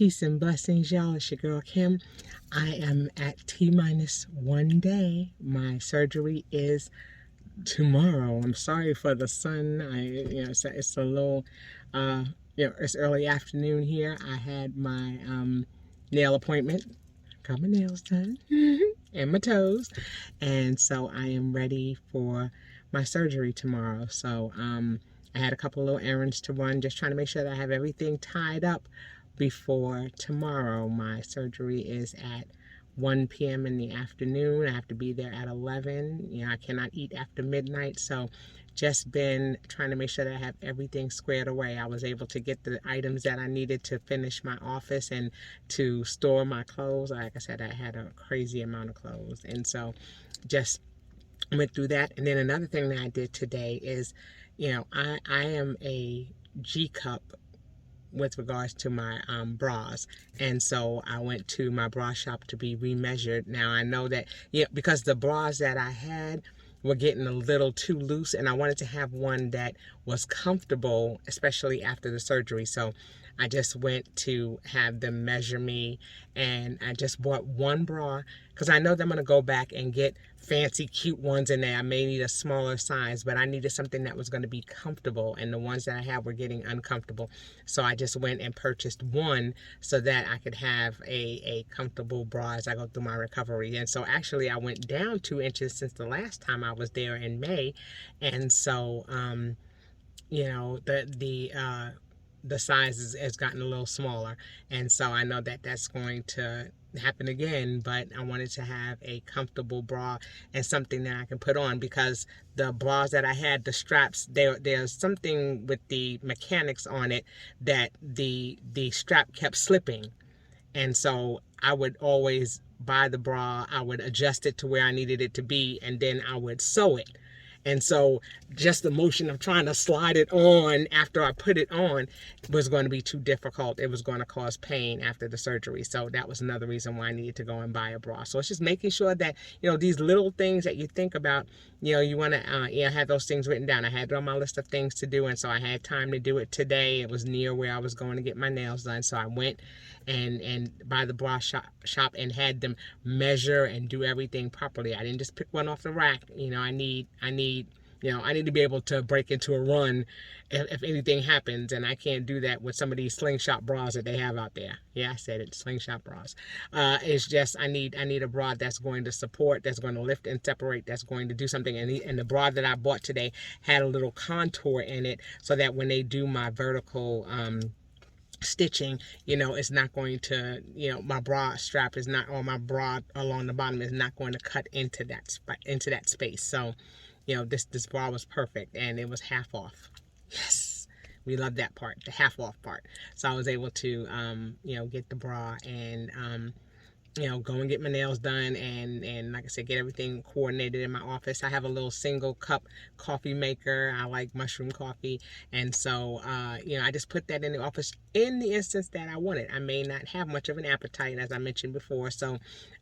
Peace and blessings, y'all. It's your girl Kim. I am at T-minus 1 day. My surgery is tomorrow. I'm sorry for the sun. It's a little, it's early afternoon here. I had my nail appointment. Got my nails done and my toes, and so I am ready for my surgery tomorrow. So I had a couple of little errands to run, just trying to make sure that I have everything tied up before tomorrow. My surgery is at 1 p.m. in the afternoon. I have to be there at 11. I cannot eat after midnight, so just been trying to make sure that I have everything squared away. I was able to get the items that I needed to finish my office and to store my clothes. Like I said, I had a crazy amount of clothes, and so just went through that. And then another thing that I did today is, I am a G cup with regards to my bras, and so I went to my bra shop to be remeasured. Now I know that because the bras that I had were getting a little too loose, and I wanted to have one that was comfortable, especially after the surgery. So I just went to have them measure me, and I just bought one bra because I know that I'm going to go back and get fancy cute ones in there. I may need a smaller size, but I needed something that was going to be comfortable, and the ones that I have were getting uncomfortable. So I just went and purchased one so that I could have a comfortable bra as I go through my recovery. And so actually I went down 2 inches since the last time I was there in May, and so the size has gotten a little smaller, and so I know that that's going to happen again. But I wanted to have a comfortable bra and something that I can put on, because the bras that I had, the straps, there's something with the mechanics on it that the strap kept slipping, and so I would always buy the bra, I would adjust it to where I needed it to be, and then I would sew it. And so just the motion of trying to slide it on after I put it on was going to be too difficult. It was going to cause pain after the surgery. So that was another reason why I needed to go and buy a bra. So it's just making sure that, these little things that you think about, you want to have those things written down. I had it on my list of things to do, and so I had time to do it today. It was near where I was going to get my nails done. So I went and buy the bra shop and had them measure and do everything properly. I didn't just pick one off the rack. I need to be able to break into a run if anything happens, and I can't do that with some of these slingshot bras that they have out there. Yeah, I said it, slingshot bras. It's just I need a bra that's going to support, that's going to lift and separate, that's going to do something. And the bra that I bought today had a little contour in it, so that when they do my vertical stitching, it's not going to, my bra strap is not, or my bra along the bottom is not going to cut into that space. So this bra was perfect, and it was half off. Yes, we love that part, the half off part. So I was able to get the bra and go and get my nails done, and like I said, get everything coordinated in my office. I have a little single cup coffee maker. I like mushroom coffee, and so I just put that in the office in the instance that I want it. I may not have much of an appetite, as I mentioned before, so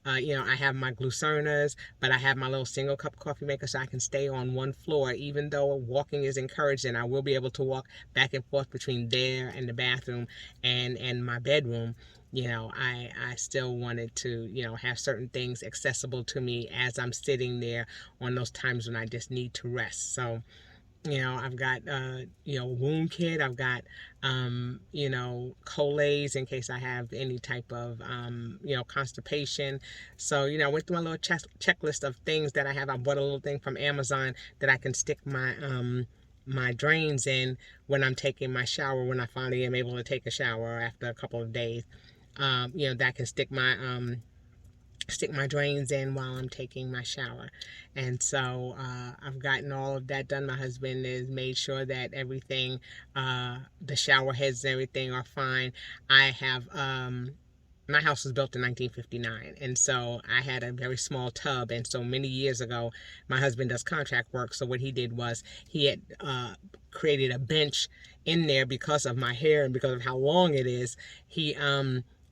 I have my glucernas, but I have my little single cup coffee maker, so I can stay on one floor, even though walking is encouraged, and I will be able to walk back and forth between there and the bathroom and my bedroom. I still wanted to, have certain things accessible to me as I'm sitting there on those times when I just need to rest. So, I've got, wound kit. I've got, Colace in case I have any type of, constipation. So, I went through my little checklist of things that I have. I bought a little thing from Amazon that I can stick my drains in when I'm taking my shower, when I finally am able to take a shower after a couple of days. That can stick my drains in while I'm taking my shower. And so I've gotten all of that done. My husband has made sure that everything, the shower heads and everything are fine. I have my house was built in 1959, and so I had a very small tub. And so many years ago, my husband does contract work, so what he did was he had created a bench in there because of my hair and because of how long it is.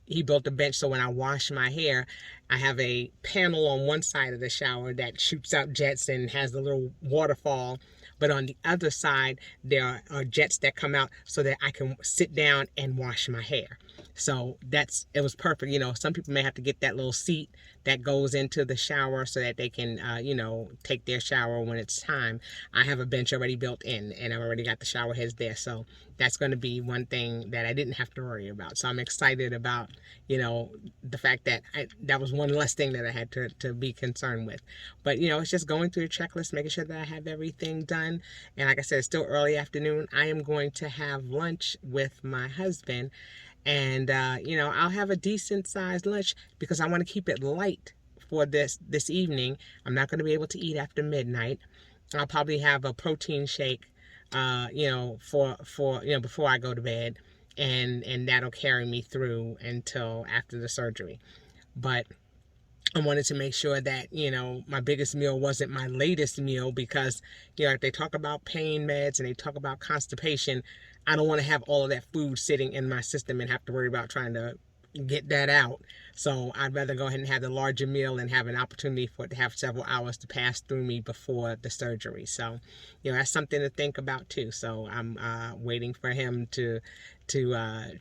He built a bench, so when I wash my hair, I have a panel on one side of the shower that shoots out jets and has the little waterfall but on the other side, there are jets that come out so that I can sit down and wash my hair. So it was perfect. Some people may have to get that little seat that goes into the shower so that they can, take their shower when it's time. I have a bench already built in, and I've already got the shower heads there. So that's going to be one thing that I didn't have to worry about. So I'm excited about, the fact that that was one less thing that I had to be concerned with. But, it's just going through the checklist, making sure that I have everything done. And like I said, it's still early afternoon. I am going to have lunch with my husband. And, I'll have a decent sized lunch because I want to keep it light for this evening. I'm not going to be able to eat after midnight. I'll probably have a protein shake, for before I go to bed, and that'll carry me through until after the surgery. But I wanted to make sure that, my biggest meal wasn't my latest meal because, if they talk about pain meds and they talk about constipation, I don't want to have all of that food sitting in my system and have to worry about trying to get that out. So I'd rather go ahead and have the larger meal and have an opportunity for it to have several hours to pass through me before the surgery. So, that's something to think about too. So I'm waiting for him to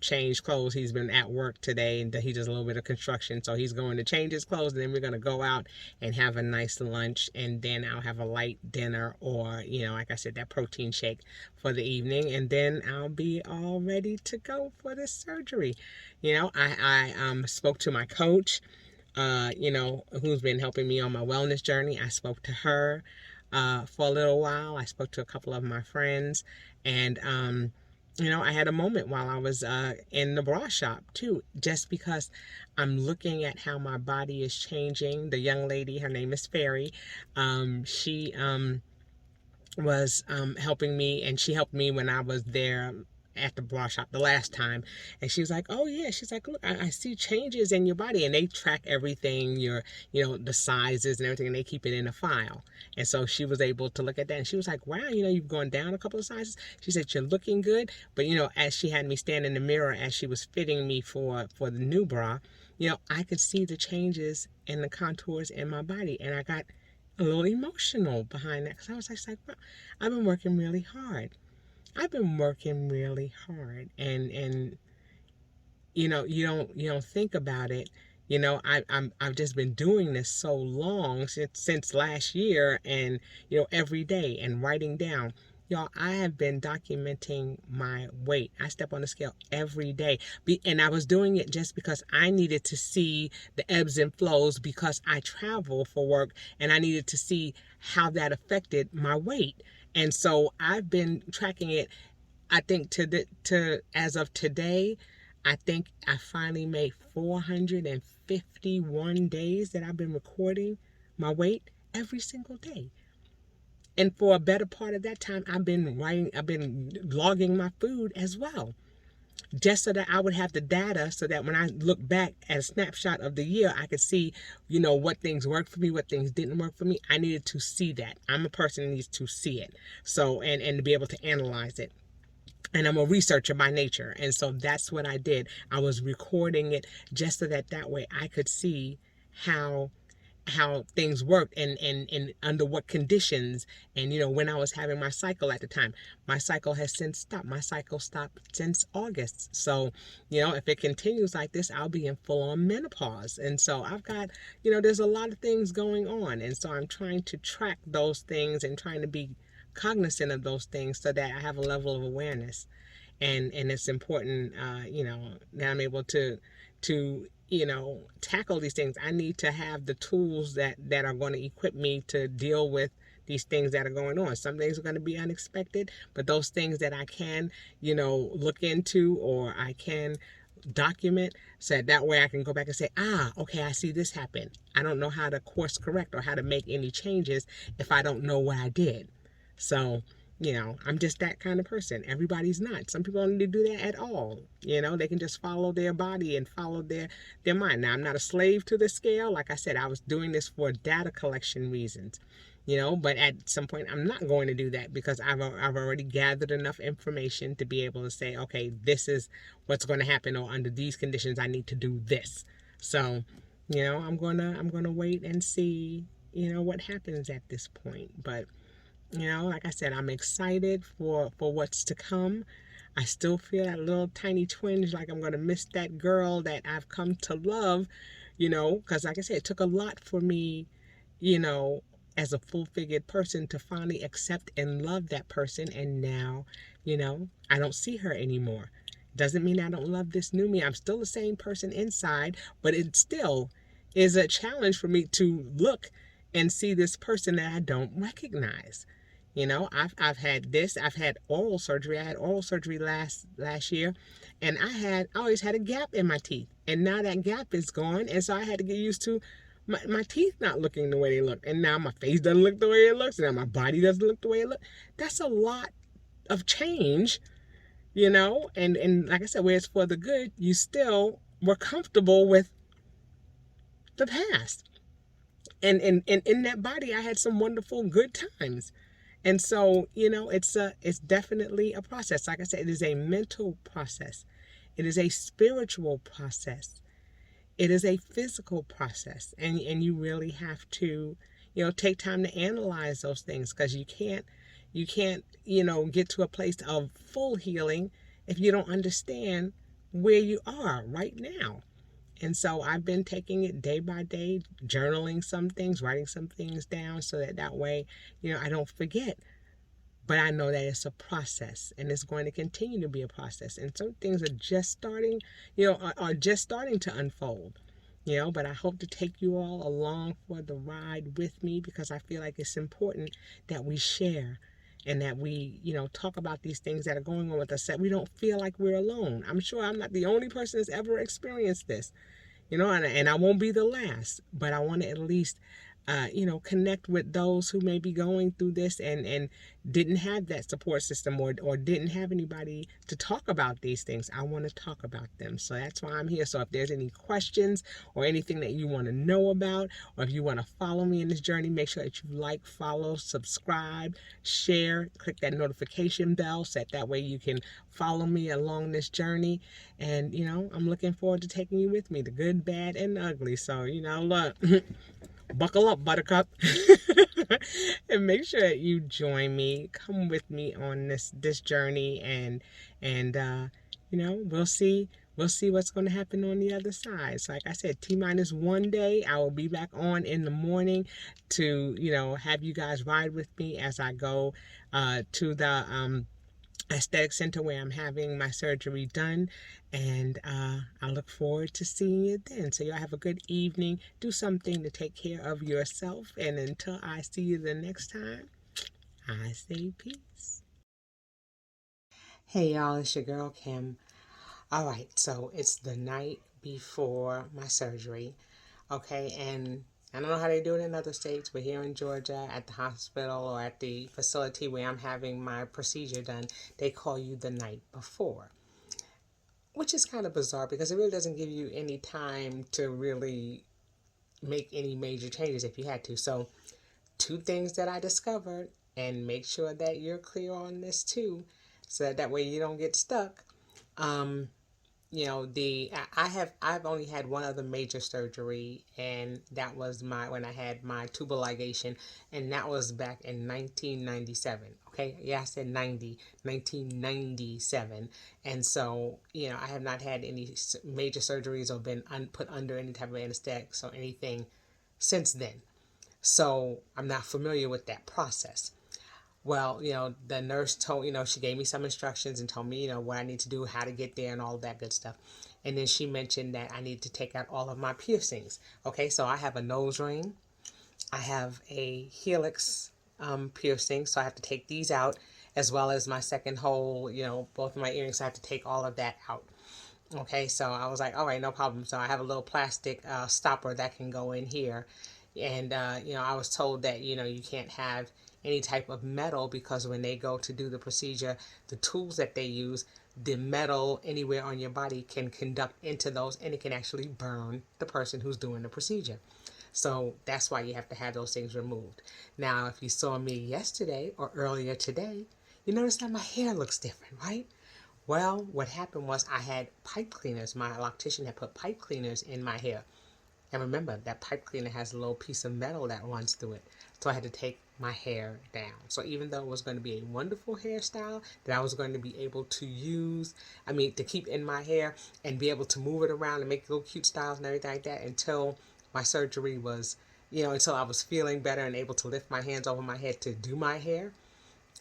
change clothes. He's been at work today and he does a little bit of construction. So he's going to change his clothes, and then we're going to go out and have a nice lunch, and then I'll have a light dinner or, like I said, that protein shake for the evening, and then I'll be all ready to go for the surgery. I spoke to my coach, who's been helping me on my wellness journey. I spoke to her for a little while. I spoke to a couple of my friends, and I had a moment while I was in the bra shop too, just because I'm looking at how my body is changing. The young lady, her name is Fairy, she was helping me, and she helped me when I was there at the bra shop the last time. And she was like, oh yeah, she's like, look, I see changes in your body. And they track everything, the sizes and everything, and they keep it in a file. And so she was able to look at that, and she was like, wow, you've gone down a couple of sizes. She said, you're looking good. But as she had me stand in the mirror as she was fitting me for the new bra, I could see the changes in the contours in my body, and I got a little emotional behind that, because I was like, wow, I've been working really hard. And you don't think about it. I've just been doing this so long, since last year, and every day, and writing down. Y'all, I have been documenting my weight. I step on the scale every day. And I was doing it just because I needed to see the ebbs and flows, because I travel for work, and I needed to see how that affected my weight. And so I've been tracking it. I think as of today, I think I finally made 451 days that I've been recording my weight every single day. And for a better part of that time, I've been logging my food as well, just so that I would have the data, so that when I look back at a snapshot of the year, I could see, what things worked for me, what things didn't work for me. I needed to see that. I'm a person who needs to see it. So, and to be able to analyze it. And I'm a researcher by nature. And so that's what I did. I was recording it just so that way I could see how things worked, and under what conditions, and when I was having my cycle at the time. My cycle has since stopped. My cycle stopped since August. So if it continues like this, I'll be in full-on menopause. And so I've got, there's a lot of things going on, and so I'm trying to track those things and trying to be cognizant of those things so that I have a level of awareness. And it's important, that I'm able to tackle these things. I need to have the tools that are going to equip me to deal with these things that are going on. Some things are going to be unexpected, but those things that I can, look into, or I can document, so that way I can go back and say, okay, I see this happen. I don't know how to course correct or how to make any changes if I don't know what I did. So, I'm just that kind of person. Everybody's not. Some people don't need to do that at all. They can just follow their body and follow their mind. Now, I'm not a slave to the scale. Like I said, I was doing this for data collection reasons, but at some point I'm not going to do that, because I've already gathered enough information to be able to say, okay, this is what's going to happen, or under these conditions I need to do this. So, I'm going to wait and see, what happens at this point. But Like I said, I'm excited for what's to come. I still feel that little tiny twinge, like I'm going to miss that girl that I've come to love, because like I said, it took a lot for me, you know, as a full-figured person to finally accept and love that person. And now, I don't see her anymore. Doesn't mean I don't love this new me. I'm still the same person inside, but it still is a challenge for me to look and see this person that I don't recognize. I've had this. I've had oral surgery. I had oral surgery last year, and I always had a gap in my teeth, and now that gap is gone, and so I had to get used to my teeth not looking the way they look, and now my face doesn't look the way it looks, and now my body doesn't look the way it looks. That's a lot of change, and like I said, where it's for the good, you still were comfortable with the past, and in that body, I had some wonderful good times. And so, it's definitely a process. Like I said, it is a mental process. It is a spiritual process. It is a physical process. And you really have to, take time to analyze those things, because you can't, get to a place of full healing if you don't understand where you are right now. And so I've been taking it day by day, journaling some things, writing some things down, so that way, I don't forget. But I know that it's a process, and it's going to continue to be a process. And some things are just starting, are just starting to unfold. But I hope to take you all along for the ride with me, because I feel like it's important that we share and that we, talk about these things that are going on with us, that we don't feel like we're alone. I'm sure I'm not the only person that's ever experienced this, and I won't be the last, but I want to at least connect with those who may be going through this and didn't have that support system, or didn't have anybody to talk about these things. I want to talk about them. So that's why I'm here. So if there's any questions or anything that you want to know about, or if you want to follow me in this journey, make sure that you like, follow, subscribe, share, click that notification bell, so that way you can follow me along this journey. And, I'm looking forward to taking you with me, the good, bad, and the ugly. So, look. Buckle up, buttercup. And make sure that you join me, come with me on this journey, and we'll see what's going to happen on the other side. So like I said, T-minus 1 day, I will be back on in the morning to have you guys ride with me as I go to the aesthetic center where I'm having my surgery done. And I look forward to seeing you then. So y'all have a good evening. Do something to take care of yourself. And until I see you the next time, I say peace. Hey y'all, it's your girl Kim. All right, so it's the night before my surgery. Okay, and I don't know how they do it in other states, but here in Georgia, at the hospital or at the facility where I'm having my procedure done, they call you the night before, which is kind of bizarre because it really doesn't give you any time to really make any major changes if you had to. So, two things that I discovered, and make sure that you're clear on this too, so that way you don't get stuck. Um, I've only had one other major surgery, and that was when I had my tubal ligation, and that was back in 1997. Okay, yeah, I said 1997. And so I have not had any major surgeries or been put under any type of anesthetic or anything since then. So I'm not familiar with that process. Well, the nurse told, she gave me some instructions and told me, what I need to do, how to get there, and all of that good stuff. And then she mentioned that I need to take out all of my piercings. Okay, so I have a nose ring. I have a helix piercing, so I have to take these out, as well as my second hole, both of my earrings. So I have to take all of that out. Okay, so I was like, all right, no problem. So I have a little plastic stopper that can go in here. And, I was told that, you can't have any type of metal, because when they go to do the procedure, the tools that they use, the metal anywhere on your body can conduct into those, and it can actually burn the person who's doing the procedure. So that's why you have to have those things removed. Now, if you saw me yesterday or earlier today, you notice that my hair looks different, right? Well, what happened was I had pipe cleaners. My loctician had put pipe cleaners in my hair. And remember, that pipe cleaner has a little piece of metal that runs through it. So I had to take my hair down. So even though it was going to be a wonderful hairstyle that I was going to be able to use, to keep in my hair and be able to move it around and make little cute styles and everything like that until my surgery was, until I was feeling better and able to lift my hands over my head to do my hair,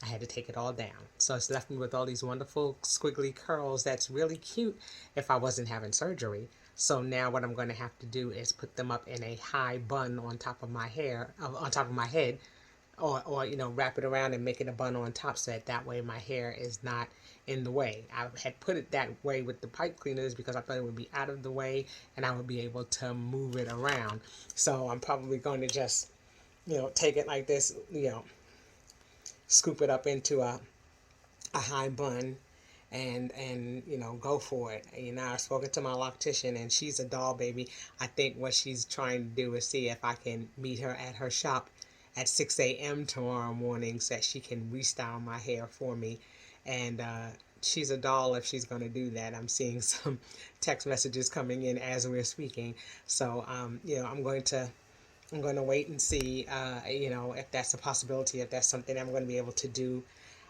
I had to take it all down. So it's left me with all these wonderful squiggly curls that's really cute if I wasn't having surgery. So now what I'm going to have to do is put them up in a high bun on top of my hair, on top of my head, or wrap it around and make it a bun on top so that way my hair is not in the way. I had put it that way with the pipe cleaners because I thought it would be out of the way and I would be able to move it around. So I'm probably going to just take it like this, scoop it up into a high bun and go for it. I've spoken to my loctician and she's a doll baby. I think what she's trying to do is see if I can meet her at her shop at 6 a.m. tomorrow morning so that she can restyle my hair for me. And she's a doll if she's going to do that. I'm seeing some text messages coming in as we're speaking. So I'm going to wait and see, if that's a possibility, if that's something I'm going to be able to do.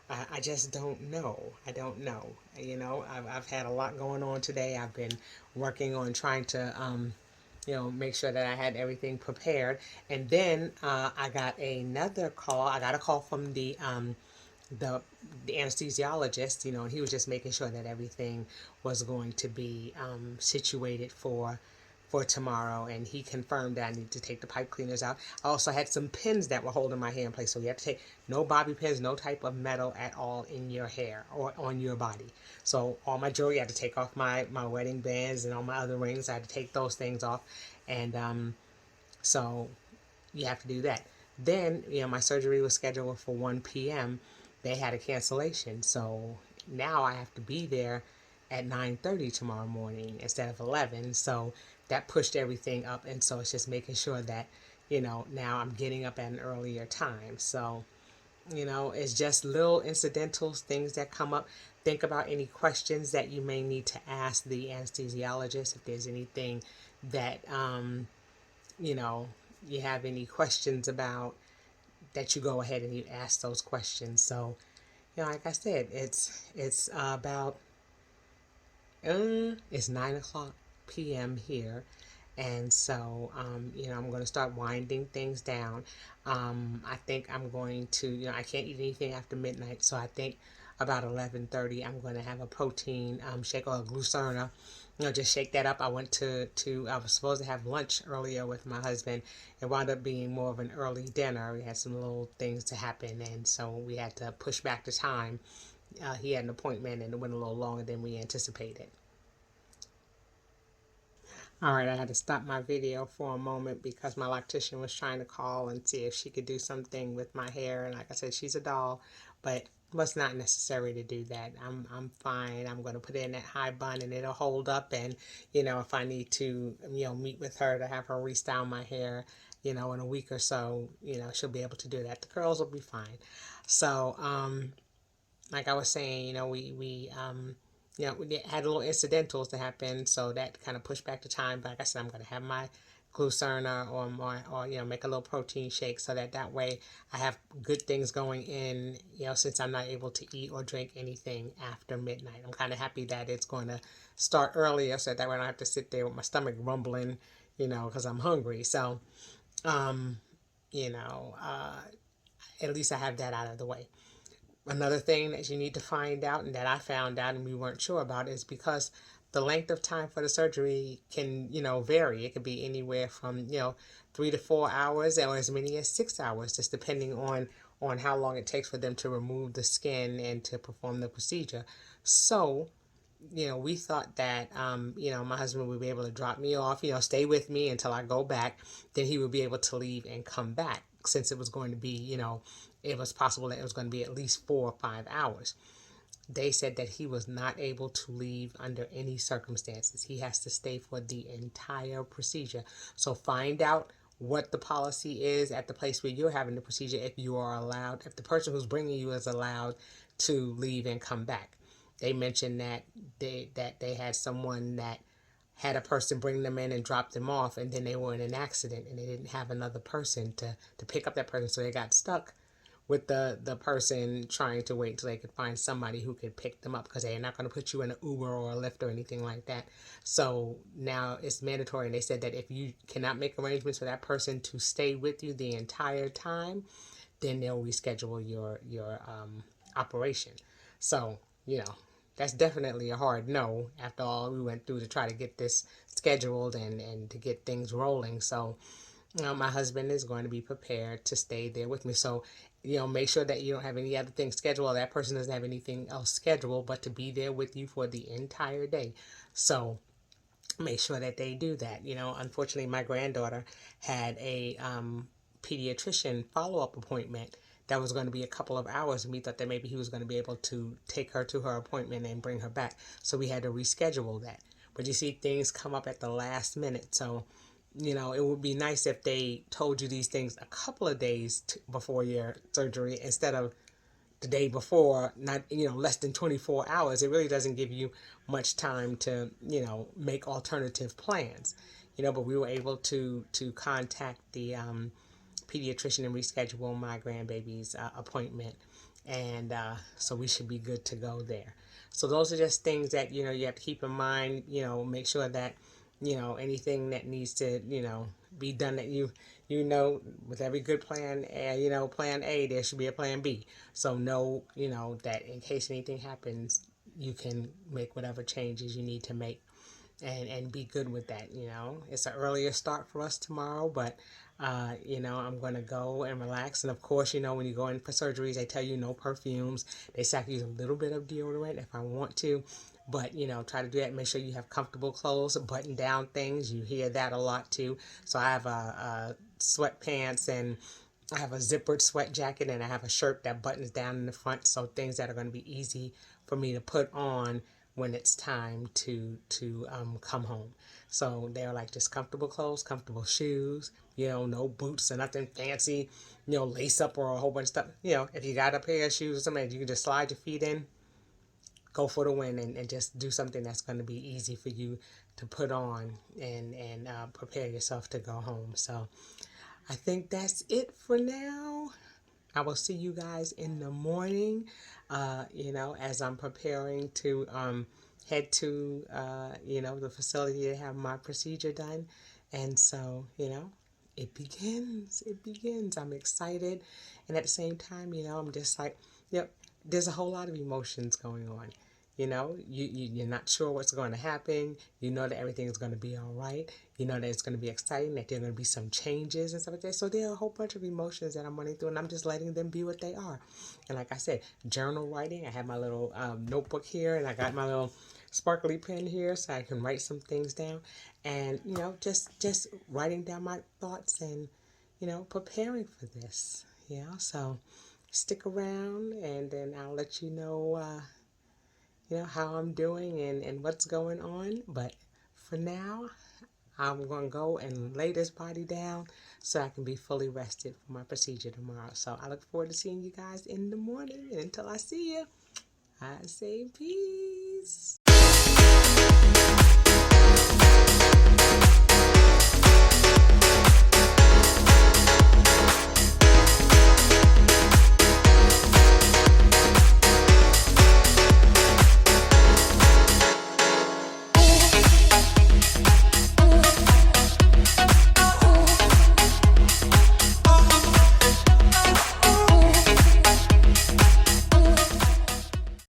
I just don't know. I don't know. I've had a lot going on today. I've been working on trying to, make sure that I had everything prepared. And then I got another call. I got a call from the anesthesiologist, and he was just making sure that everything was going to be situated for tomorrow, and he confirmed that I need to take the pipe cleaners out. I also had some pins that were holding my hair in place, so you have to take no bobby pins, no type of metal at all in your hair or on your body. So all my jewelry, I had to take off my wedding bands and all my other rings. I had to take those things off, and so you have to do that. Then, my surgery was scheduled for 1 p.m. They had a cancellation, so now I have to be there at 9:30 tomorrow morning instead of 11. So that pushed everything up, and so it's just making sure that now I'm getting up at an earlier time. So it's just little incidentals, things that come up. Think about any questions that you may need to ask the anesthesiologist. If there's anything that you have any questions about, that you go ahead and you ask those questions. So like I said, it's about it's 9 o'clock p.m. here, and so I'm going to start winding things down. I think I'm going to, I can't eat anything after midnight, so I think about 11:30 I'm going to have a protein shake or a Glucerna. Just shake that up. I went to I was supposed to have lunch earlier with my husband. It wound up being more of an early dinner. We had some little things to happen, and so we had to push back the time. He had an appointment, and it went a little longer than we anticipated. All right, I had to stop my video for a moment because my loctician was trying to call and see if she could do something with my hair. And like I said, she's a doll, but it was not necessary to do that. I'm fine. I'm going to put it in that high bun and it'll hold up. And, if I need to, meet with her to have her restyle my hair, in a week or so, she'll be able to do that. The curls will be fine. So, like I was saying, we had little incidentals to happen, so that kind of pushed back the time. But like I said, I'm going to have my Glucerna or make a little protein shake so that way I have good things going in, since I'm not able to eat or drink anything after midnight. I'm kind of happy that it's going to start earlier so that way I don't have to sit there with my stomach rumbling, because I'm hungry. So, at least I have that out of the way. Another thing that you need to find out, and that I found out and we weren't sure about, is because the length of time for the surgery can, vary. It could be anywhere from, 3 to 4 hours or as many as 6 hours, just depending on how long it takes for them to remove the skin and to perform the procedure. So, we thought that, my husband would be able to drop me off, stay with me until I go back. Then he would be able to leave and come back, since it was going to be, it was possible that it was going to be at least 4 or 5 hours. They said that he was not able to leave under any circumstances. He has to stay for the entire procedure. So find out what the policy is at the place where you're having the procedure, if you are allowed, if the person who's bringing you is allowed to leave and come back. They mentioned that they had someone that had a person bring them in and drop them off, and then they were in an accident and they didn't have another person to pick up that person, so they got stuck with the person trying to wait until they could find somebody who could pick them up, because they're not going to put you in an Uber or a Lyft or anything like that. So now it's mandatory, and they said that if you cannot make arrangements for that person to stay with you the entire time, then they'll reschedule your operation. So, that's definitely a hard no after all we went through to try to get this scheduled and to get things rolling. So my husband is going to be prepared to stay there with me. So, make sure that you don't have any other things scheduled, or that person doesn't have anything else scheduled, but to be there with you for the entire day. So make sure that they do that. Unfortunately, my granddaughter had a pediatrician follow-up appointment that was going to be a couple of hours, and we thought that maybe he was going to be able to take her to her appointment and bring her back. So we had to reschedule that. But you see, things come up at the last minute. So it would be nice if they told you these things a couple of days before your surgery instead of the day before, not, less than 24 hours. It really doesn't give you much time to, make alternative plans, but we were able to contact the pediatrician and reschedule my grandbaby's appointment. And so we should be good to go there. So those are just things that, you have to keep in mind, make sure that, anything that needs to, be done, that with every good plan, plan A, there should be a plan B. So know, that in case anything happens, you can make whatever changes you need to make and be good with that. It's an earlier start for us tomorrow, but I'm going to go and relax. And of course, when you go in for surgeries, they tell you no perfumes. They say I can use a little bit of deodorant if I want to, but try to do that. Make sure you have comfortable clothes, button down things. You hear that a lot too. So I have a sweatpants, and I have a zippered sweat jacket, and I have a shirt that buttons down in the front. So things that are going to be easy for me to put on when it's time to come home. So they're like just comfortable clothes, comfortable shoes, no boots or nothing fancy, lace up or a whole bunch of stuff. If you got a pair of shoes or something, you can just slide your feet in, go for the win, and just do something that's going to be easy for you to put on and prepare yourself to go home. So I think that's it for now. I will see you guys in the morning, as I'm preparing to head to, the facility to have my procedure done. And so, it begins. It begins. I'm excited. And at the same time, I'm just like, there's a whole lot of emotions going on. You're not sure what's going to happen. You know that everything is going to be all right. You know that it's going to be exciting, that there are going to be some changes and stuff like that. So there are a whole bunch of emotions that I'm running through, and I'm just letting them be what they are. And like I said, journal writing. I have my little notebook here, and I got my little sparkly pen here so I can write some things down. And, just writing down my thoughts and, preparing for this. So stick around, and then I'll let you know how I'm doing and what's going on. But for now, I'm going to go and lay this body down so I can be fully rested for my procedure tomorrow. So I look forward to seeing you guys in the morning. And until I see you, I say peace.